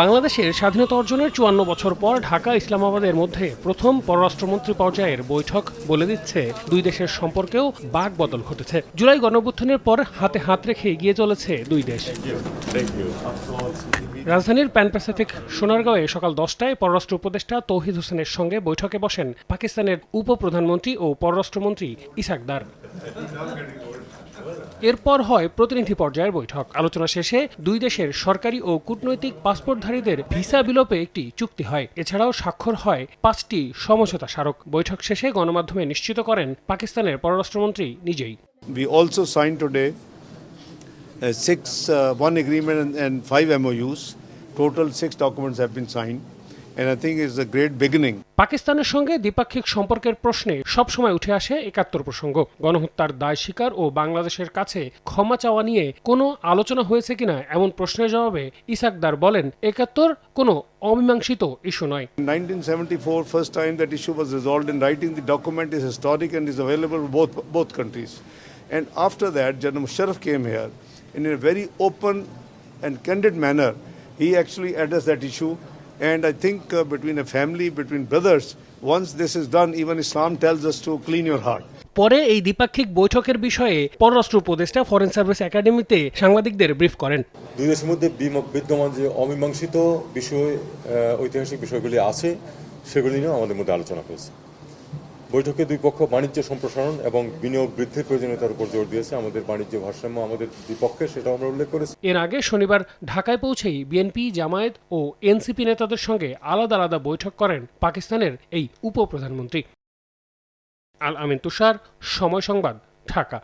বাংলাদেশের স্বাধীনতা অর্জনের ৫৪ বছর পর ঢাকা ইসলামাবাদের মধ্যে প্রথম পররাষ্ট্রমন্ত্রী পর্যায়ের বৈঠক বলে দিচ্ছে দুই দেশের সম্পর্কেও বাঁকবদল ঘটেছে। জুলাই গণঅভ্যুত্থানের পর হাতে হাত রেখে এগিয়ে চলেছে দুই দেশ। রাজধানীর প্যান প্যাসিফিক সোনারগাঁওয়ে সকাল ১০টায় পররাষ্ট্র উপদেষ্টা তৌহিদ হোসেনের সঙ্গে বৈঠকে বসেন পাকিস্তানের উপপ্রধানমন্ত্রী ও পররাষ্ট্রমন্ত্রী ইসাক দার। এরপর হয় প্রতিনিধি পর্যায়ের বৈঠক। আলোচনা শেষে দুই দেশের সরকারি ও কূটনৈতিক পাসপোর্টধারীদের ভিসা বিলোপে একটি চুক্তি হয়। এছাড়াও স্বাক্ষর হয় ৫টি সমঝোতা স্মারক। বৈঠক শেষে গণমাধ্যমে নিশ্চিত করেন পাকিস্তানের পররাষ্ট্রমন্ত্রী নিজেই। We also signed today one agreement and 5 MOUs. Total 6 documents have been signed. And I think it's a great beginning. পাকিস্তানের সঙ্গে দ্বিপাক্ষিক সম্পর্কের প্রশ্নে সবসময় উঠে আসে ৭১ প্রসঙ্গ। গণহত্যার দায় স্বীকার ও বাংলাদেশের কাছে ক্ষমা চাওয়া নিয়ে কোনো আলোচনা হয়েছে কিনা এমন প্রশ্নের জবাবে ইসাক দার বলেন, ৭১ কোনো অমীমাংসিত ইস্যু নয়। 1974, first time that issue was resolved in writing. The document is historic and is available for both countries. And after that, General Musharraf came here in a very open and candid manner. He actually addressed that issue. And I think between a family, between brothers, once this is done, even Islam tells us to clean your heart. পরে এই দ্বিপাক্ষিক বৈঠকের বিষয়ে পররাষ্ট্র উপদেষ্টা foreign service একাডেমিতে সাংবাদিকদের brief করেন। দুই দেশের মধ্যে বিদ্যমান যে অমীমাংসিত বিষয়, ঐতিহাসিক বিষয়গুলি আছে, সেগুলি নিয়েও আমাদের মধ্যে আলোচনা হয়েছে। বৈঠকে দুই পক্ষ বাণিজ্য সম্প্রসারণ এবং বিনিয়োগ বৃদ্ধির প্রয়োজনীয়তার উপর জোর দিয়েছে। আমাদের বাণিজ্য ভারসাম্য আমাদের দুই পক্ষে, সেটাও আমরা উল্লেখ করেছি। এর আগে শনিবার ঢাকায় পৌঁছেই বিএনপি, জামায়াত ও এনসিপি নেতাদের সঙ্গে আলাদা আলাদা বৈঠক করেন পাকিস্তানের এই উপপ্রধানমন্ত্রী। আল আমিন তুষার, সময় সংবাদ, ঢাকা।